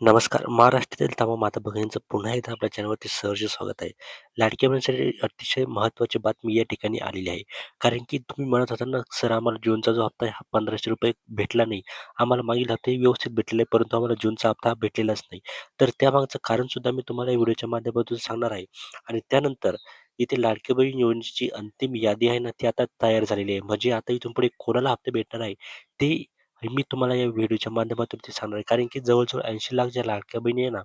नमस्कार. महाराष्ट्रातील तमाम माता भगिनींचं पुन्हा एकदा आपल्या चॅनलवरती सहर्ष स्वागत आहे. लाडक्या बहिणीसाठी अतिशय महत्त्वाची बातमी या ठिकाणी आलेली आहे. कारण की तुम्ही म्हणत होता ना, "सर आम्हाला जूनचा जो हप्ता आहे हा ₹1500 भेटला नाही. आम्हाला मागील हप्ते व्यवस्थित भेटलेले आहे, परंतु आम्हाला जूनचा हप्ता हा भेटलेलाच नाही." तर त्यामागचं कारणसुद्धा मी तुम्हाला या व्हिडिओच्या माध्यमातून सांगणार आहे. आणि त्यानंतर इथे लाडकी बहीण योजनेची अंतिम यादी आहे ना, ती आता तयार झालेली आहे. म्हणजे आता इथून पुढे कोणाला हप्ते भेटणार आहे, ते मी तुम्हाला या व्हिडिओच्या माध्यमातून ते सांगणार आहे. कारण की जवळ-जवळ 80 लाख ज्या लाडक्या बहिणी आहे ना,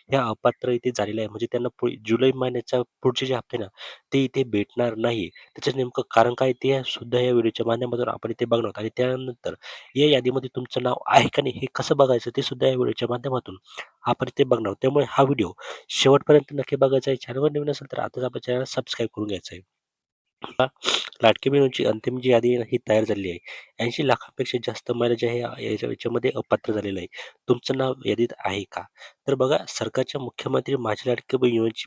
ह्या अपात्र इथे झालेल्या आहे. म्हणजे त्यांना जुलै महिन्याच्या पुढचे जे हप्ते ना, ते इथे भेटणार नाही. त्याचं नेमकं कारण काय ते सुद्धा या व्हिडिओच्या माध्यमातून आपण इथे बघणार आहोत. आणि त्यानंतर या यादीमध्ये तुमचं नाव आहे का नाही, हे कसं बघायचं ते सुद्धा या व्हिडिओच्या माध्यमातून आपण इथे बघणार आहोत. त्यामुळे हा व्हिडिओ शेवटपर्यंत नक्की बघायचा आहे. चॅनलवर नवीन असेल तर आताच आपल्या चॅनल सबस्क्राईब करून घ्यायचं आहे. आता लाडकी बहिणीची अंतिम जी यादी आहे ना, ही तयार झालेली आहे. 80 लाखांपेक्षा जास्त महिला जे आहे याच्यामध्ये अपात्र झालेलं आहे. तुमचं नाव यादीत आहे का? तर बघा सरकारच्या मुख्यमंत्री माझी लाडकी बहीण योजनेची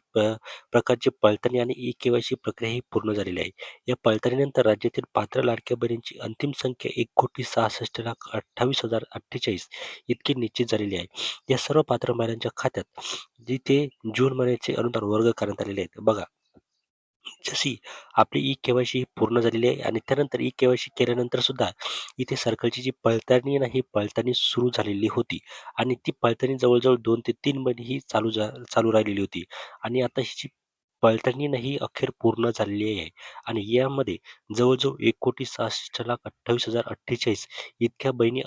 प्रकारची पडताळणी आणि ई-के-वाय-सी प्रक्रिया ही पूर्ण झालेली आहे. या पडताळणीनंतर राज्यातील पात्र लाडक्या बहिणींची अंतिम संख्या 1,66,28,048 इतकी निश्चित झालेली आहे. या सर्व पात्र महिलांच्या खात्यात जिथे जून महिन्याचे अनुदान वर्ग करण्यात आलेले आहेत. बघा जशी आपली ई-के-वाय-सी पूर्ण झालेली आहे आणि त्यानंतर ई-के-वाय-सी केल्यानंतर सुद्धा इथे सरकारची जी पडताळणी आहे ना, ही पडताळणी सुरू झालेली होती आणि ती पडताळणी जवळ-जवळ 2 ते 3 महिने ही चालू राहिलेली होती आणि आता ही जी पडताळणी ना, ही अखेर पूर्ण झालेली आहे आणि यामध्ये जवळ-जवळ 1,66,28,048 इतक्या बहिणी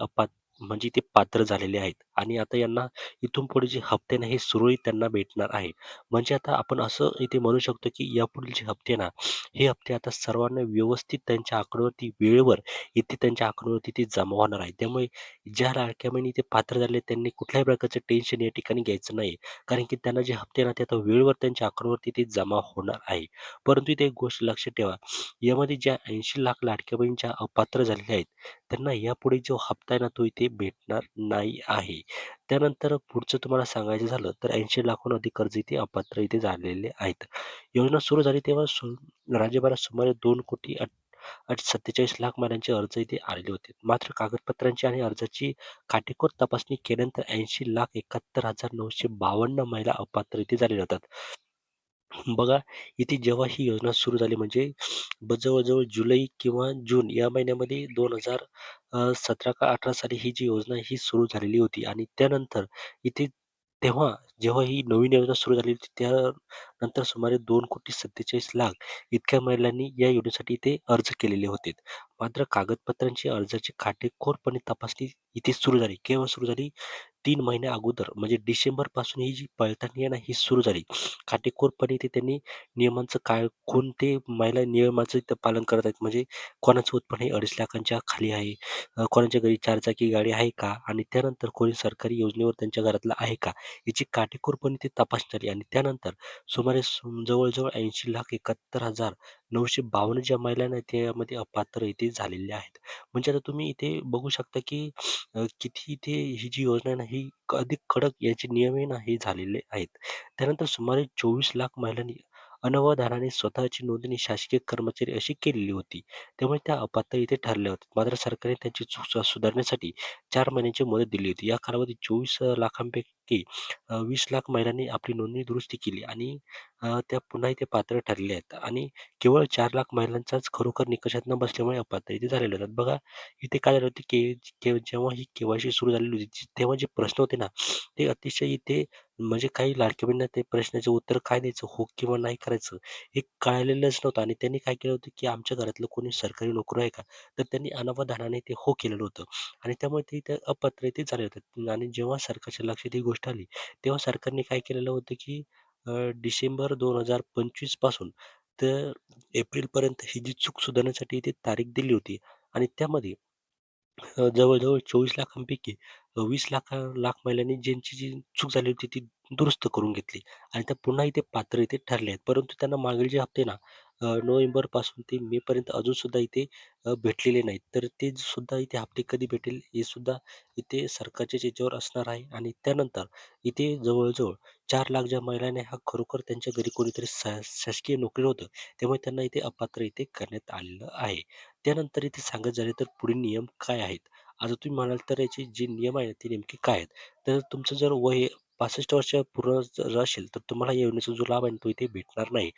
म्हणजे ते पात्र झालेले आहेत आणि आता यांना इथून पुढे जे हप्ते ना, हे सुरळीत त्यांना भेटणार आहे. म्हणजे आता आपण असं इथे म्हणू शकतो, की यापुढील जे हप्ते ना, हे हप्ते आता सर्वांना व्यवस्थित त्यांच्या अकाउंटवरती वेळेवर इथे त्यांच्या अकाउंटवरती ते जमा होणार आहे. त्यामुळे ज्या लाडक्या बहिणी इथे पात्र झाले त्यांनी कुठल्याही प्रकारचं टेन्शन या ठिकाणी घ्यायचं नाही. कारण की त्यांना जे हप्ते ना, ते आता वेळेवर त्यांच्या अकाउंटवरती ते जमा होणार आहे. परंतु इथे एक गोष्ट लक्षात ठेवा, यामध्ये ज्या 80 लाख लाडक्या बहिणीच्या अपात्र झालेल्या आहेत, त्यांना यापुढे जो हप्ता आहे ना, तो इथे भेटणार नाही आहे. त्यानंतर पुढचं तुम्हाला सांगायचं झालं तर 80 लाखाहून अधिक कर्ज इथे अपात्र इथे झालेले आहेत. योजना सुरू झाली तेव्हा राज्यभरात सुमारे 2,47,00,000 महिलांचे अर्ज इथे आलेले होते. मात्र कागदपत्रांची आणि अर्जाची काटेकोर तपासणी केल्यानंतर 80,71,952 महिला अपात्र इथे झालेल्या होतात. बघा, इथे जेव्हा ही योजना सुरू झाली म्हणजे जवळ-जवळ जुलै किंवा जून या महिन्यामध्ये 2017 का 18 साली ही जी योजना ही सुरू झालेली होती आणि त्यानंतर इथे तेव्हा जेव्हा ही नवीन योजना सुरू झाली होती त्यानंतर सुमारे 2,47,00,000 इतक्या महिलांनी या योजनेसाठी इथे अर्ज केलेले होते. मात्र कागदपत्रांची अर्जाची काटेकोरपणे तपासणी इथे सुरू झाली. केव्हा सुरू झाली? 3 महिन्या अगोदर म्हणजे डिसेंबरपासून ही जी पडताळणी आहे ना, ही सुरू झाली. काटेकोरपणे ते त्यांनी नियमांचं काय कोणते महिला नियमाचं इथं पालन करत आहेत. म्हणजे कोणाचं उत्पन्न हे 2.5 लाखांच्या खाली आहे, कोणाच्या घरी 4 चाकी गाडी आहे का? आणि त्यानंतर कोणी सरकारी योजनेवर त्यांच्या घरातला आहे का? याची काटेकोरपणे ती तपासणी झाली आणि त्यानंतर सुमारे जवळ-जवळ 80,71,952 ज्या महिला आहेत, त्यामध्ये अपात्र इथे झालेल्या आहेत. म्हणजे आता तुम्ही इथे बघू शकता, की किती इथे ही जी योजना आहे ना, ही अधिक कडक याचे नियम आहे ना, हे झालेले आहेत. त्यानंतर सुमारे 24 लाख महिलांनी अनवधानाने स्वतःची नोंदणी शासकीय कर्मचारी अशी केलेली होती. त्यामुळे त्या अपात्र इथे ठरल्या होत्या. मात्र सरकारने त्यांची चूक सुधारण्यासाठी 4 महिन्यांची मुदत दिली होती. या कालावधीत 24 लाखांपैकी 20 लाख महिलांनी आपली नोंदणी दुरुस्ती केली आणि त्या पुन्हा इथे पात्र ठरल्या आहेत आणि केवळ 4 लाख महिलांचाच खरोखर निकषात न बसल्यामुळे अपात्र इथे झालेले होतात. बघा, इथे काय झालं होतं, की जेव्हा ही के-वाय-सी सुरू झालेली होती, तेव्हा जे प्रश्न होते ना, ते अतिशय इथे म्हणजे काही लाडक्या बहिणींना ते प्रश्नाचं उत्तर काय द्यायचं, हो किंवा नाही करायचं, हे कळलेलंच नव्हतं आणि त्यांनी काय केलं होतं, की आमच्या घरातलं कोणी सरकारी नोकरी आहे का? तर त्यांनी अनावधानाने ते हो केलेलं होतं आणि त्यामुळे ते इथे अपात्र इथे झाले होते आणि जेव्हा सरकारच्या लक्षात ही गोष्ट आली, तेव्हा सरकारने काय केलेलं होतं, की डिसेंबर 2025 पासून तर एप्रिलपर्यंत ही जी चूक सुधारण्यासाठी इथे तारीख दिली होती आणि त्यामध्ये जवळ-जवळ 24 लाखांपैकी 20 लाख महिलांनी ज्यांची जी चूक झाली होती ती दुरुस्त करून घेतली आणि त्या पुन्हा इथे पात्र इथे ठरले आहेत. परंतु त्यांना मागील जे हप्ते ना नोव्हेंबरपासून ते मेपर्यंत अजूनसुद्धा इथे भेटलेले नाहीत. तर ते सुद्धा इथे हप्ते कधी भेटेल हे सुद्धा इथे सरकारच्याच याच्यावर असणार आहे आणि त्यानंतर इथे जवळ-जवळ 4 लाख ज्या महिलांनी हा खरोखर त्यांच्या घरी कोणीतरी शासकीय नोकरीला होतं. त्यामुळे त्यांना इथे अपात्र इथे करण्यात आलेलं आहे. त्यानंतर इथे सांगायचं झाले तर पुढील नियम काय आहेत? आता तुम्ही म्हणाल तर याचे जे नियम आहेत ते नेमके काय आहेत? तर तुमचं जर वय 65 वर्ष पूर्ण जर असेल, तर तुम्हाला या योजनेचा जो लाभ आहे तो इथे भेटणार नाही.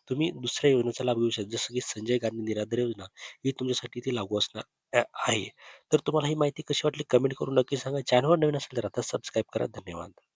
तुम्ही दुसऱ्या योजनेचा लाभ घेऊ शकता. जसं की संजय गांधी निराधार योजना ही तुमच्यासाठी ती लागू असणार आहे. तर तुम्हाला ही माहिती कशी वाटली कमेंट करून नक्की सांगा. चॅनलवर नवीन असेल तर आता सबस्क्राईब करा. धन्यवाद.